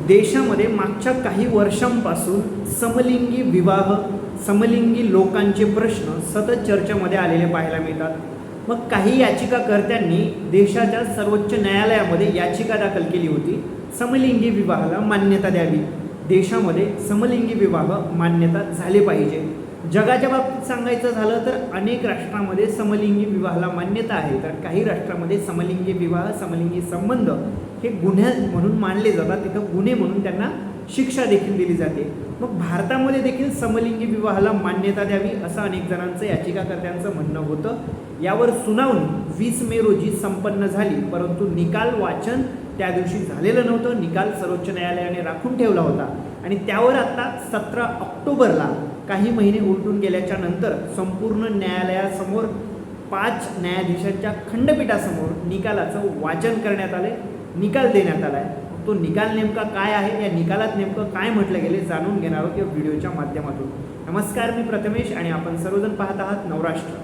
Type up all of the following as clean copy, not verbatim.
देशामध्ये मागच्या काही वर्षांपासून समलिंगी विवाह, समलिंगी लोकांचे प्रश्न सतत चर्चेमध्ये आलेले पाहायला मिळतात. मग काही याचिकाकर्त्यांनी देशाच्या सर्वोच्च न्यायालयामध्ये याचिका दाखल केली होती, समलिंगी विवाहाला मान्यता द्यावी, देशामध्ये समलिंगी विवाह मान्यता झाले पाहिजे. जगाच्या बाबतीत सांगायचं झालं तर अनेक राष्ट्रांमध्ये समलिंगी विवाहाला मान्यता आहे, तर काही राष्ट्रांमध्ये समलिंगी विवाह, समलिंगी संबंध हे गुन्हे म्हणून मानले जातात, तिथं गुन्हे म्हणून त्यांना शिक्षा देखील दिली जाते. मग भारतामध्ये देखील समलिंगी विवाहाला मान्यता द्यावी असं अनेक जणांचं याचिकाकर्त्यांचं म्हणणं होतं. यावर सुनावणी 20 मे रोजी संपन्न झाली, परंतु निकाल वाचन त्या दिवशी झालेलं नव्हतं. निकाल सर्वोच्च न्यायालयाने राखून ठेवला होता आणि त्यावर आता 17 ऑक्टोबरला काही महिने उलटून गेल्याच्या नंतर संपूर्ण न्यायालयासमोर 5 न्यायाधीशांच्या खंडपीठासमोर निकालाचं वाचन करण्यात आले, निकाल देण्यात आला आहे. तो निकाल नेमका काय आहे, या निकालात नेमकं काय म्हटलं गेले जाणून घेणार आहोत या व्हिडिओच्या माध्यमातून. नमस्कार, मी प्रथमेश आणि आपण सर्वजण पाहत आहात नवराष्ट्र.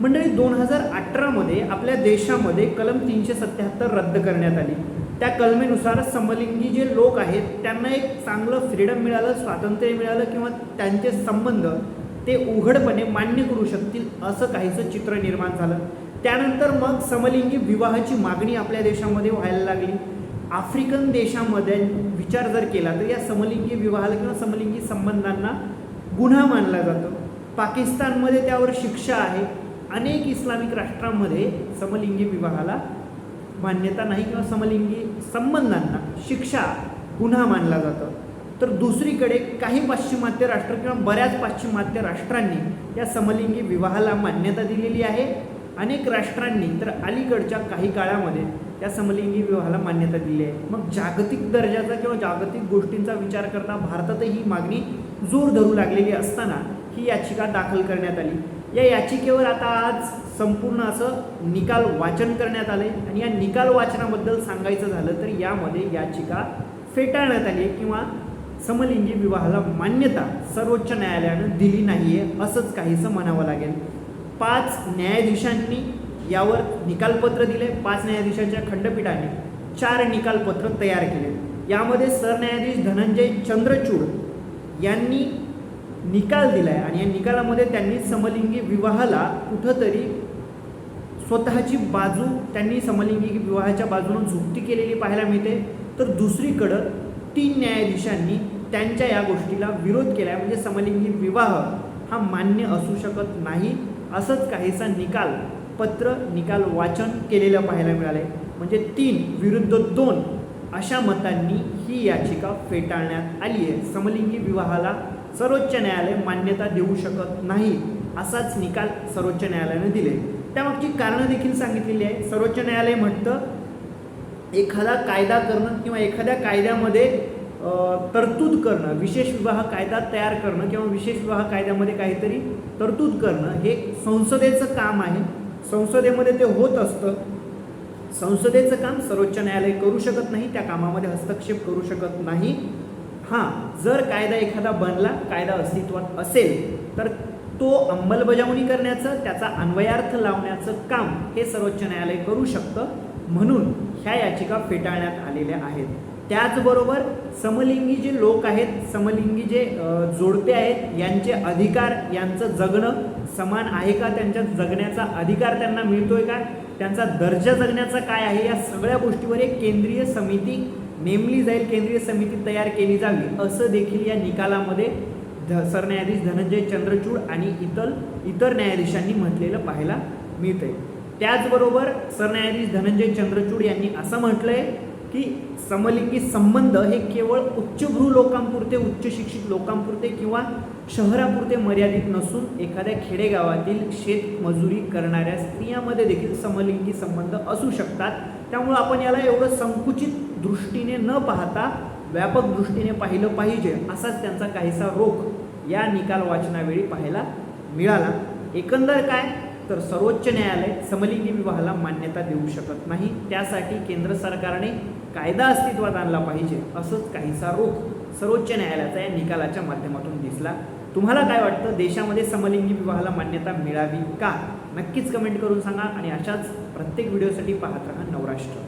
मंडळी, 2018मध्ये आपल्या देशामध्ये कलम 377 रद्द करण्यात आली. त्या कलमेनुसार समलिंगी जे लोक आहेत त्यांना एक चांगलं फ्रीडम मिळालं, स्वातंत्र्य मिळालं किंवा त्यांचे संबंध ते उघडपणे मान्य करू शकतील असं काहीसं चित्र निर्माण झालं. त्यानंतर मग समलिंगी विवाहाची मागणी आपल्या देशामध्ये व्हायला लागली. आफ्रिकन देशामध्ये विचार जर केला तर या समलिंगी विवाहाला किंवा समलिंगी संबंधांना गुन्हा मानला जातो. पाकिस्तानमध्ये त्यावर शिक्षा आहे. अनेक इस्लामिक राष्ट्रांमध्ये समलिंगी विवाहाला मान्यता नाही किंवा समलिंगी संबंधांना शिक्षा, गुन्हा मानला जातं. तर दुसरीकडे काही पाश्चिमात्य राष्ट्र किंवा बऱ्याच पाश्चिमात्य राष्ट्रांनी या समलिंगी विवाहाला मान्यता दिलेली आहे. अनेक राष्ट्रांनी तर अलीकडच्या काही काळामध्ये या समलिंगी विवाहाला मान्यता दिली आहे. मग जागतिक दर्जाचा किंवा जागतिक गोष्टींचा विचार करता भारतातही ही मागणी जोर धरू लागलेली असताना ही याचिका दाखल करण्यात आली. या याचिकेवर आता आज संपूर्ण असं निकाल वाचन करण्यात आले आणि या निकाल वाचनाबद्दल सांगायचं झालं तर यामध्ये याचिका फेटाळण्यात आली किंवा समलिंगी विवाहाला मान्यता सर्वोच्च न्यायालयानं दिली नाही आहे असंच काहीसं म्हणावं लागेल. 5 न्यायाधीशांनी यावर निकालपत्र दिले. 5 न्यायाधीशांच्या खंडपीठाने 4 निकालपत्र तयार केले. यामध्ये सरन्यायाधीश धनंजय चंद्रचूड यांनी निकाल दिला आहे आणि या निकालामध्ये त्यांनी समलिंगी विवाहाला कुठंतरी स्वतःची बाजू, त्यांनी समलिंगी विवाहाच्या बाजूने झुकती केलेली पाहायला मिळते. तर दुसरीकडं 3 न्यायाधीशांनी त्यांच्या या गोष्टीला विरोध केला आहे, म्हणजे समलिंगी विवाह हा मान्य असू शकत नाही असंच काहीसा निकाल वाचन केलेलं पाहायला मिळालं आहे. म्हणजे 3 विरुद्ध 2 अशा मतांनी ही याचिका फेटाळण्यात आली आहे. समलिंगी विवाहाला सर्वोच्च न्यायालय मान्यता देऊ शकत नाही असाच निकाल सर्वोच्च न्यायालयाने दिले. त्यामागची कारणं देखील सांगितलेली आहे. सर्वोच्च न्यायालय म्हणतं एखादा कायदा करणं किंवा एखाद्या कायद्यामध्ये तरतूद करणं, विशेष विवाह कायदा तयार करणं किंवा विशेष विवाह कायद्यामध्ये काहीतरी तरतूद करणं हे संसदेचं काम आहे. संसदेमध्ये ते होत असतं. संसदेचं काम सर्वोच्च न्यायालय करू शकत नाही, त्या कामामध्ये हस्तक्षेप करू शकत नाही. हां, जर कायदा एखादा बनला, कायदा अस्तित्वात असेल तर तो अंमलबजावणी करण्याचं, त्याचा अन्वयार्थ लावण्याचं काम हे सर्वोच्च न्यायालय करू शकतं. म्हणून ह्या याचिका फेटाळण्यात आलेल्या आहेत. त्याचबरोबर समलिंगी जे लोक आहेत, समलिंगी जे जोडपे आहेत, यांचे अधिकार, यांचं जगणं समान आहे का, त्यांच्या जगण्याचा अधिकार त्यांना मिळतोय का, त्यांचा दर्जा जगण्याचा काय आहे, या सगळ्या गोष्टीवर एक केंद्रीय समिती नेमली जाईल, केंद्रीय समिती तयार केली जावी असं देखील या निकालामध्ये सरन्यायाधीश धनंजय चंद्रचूड आणि इतर न्यायाधीशांनी म्हटलेलं पाहायला मिळतंय. त्याचबरोबर सरन्यायाधीश धनंजय चंद्रचूड यांनी असं म्हटलंय की समलिंगी संबंध हे केवळ उच्चभ्रू लोकांपुरते, उच्च शिक्षित लोकांपुरते किंवा शहरापुरते मर्यादित नसून एखाद्या खेडेगावातील शेतमजुरी करणाऱ्या स्त्रियांमध्ये देखील समलिंगी संबंध असू शकतात. त्यामुळं आपण याला एवढं संकुचित दृष्टीने न पाहता व्यापक दृष्टीने पाहिलं पाहिजे असाच त्यांचा काहीसा रोख या निकाल वाचनावेळी पाहायला मिळाला. एकंदर काय तर सर्वोच्च न्यायालय समलिंगी विवाहाला मान्यता देऊ शकत नाही, त्यासाठी केंद्र सरकारने कायदा अस्तित्वात आणला पाहिजे असंच काहीसा रोख सर्वोच्च न्यायालयाचा या निकालाच्या माध्यमातून दिसला. तुम्हाला काय वाटतं, देशामध्ये समलिंगी विवाहाला मान्यता मिळावी का? नक्कीच कमेंट करून सांगा आणि अशाच प्रत्येक व्हिडिओसाठी पाहत राहा नवराष्ट्र.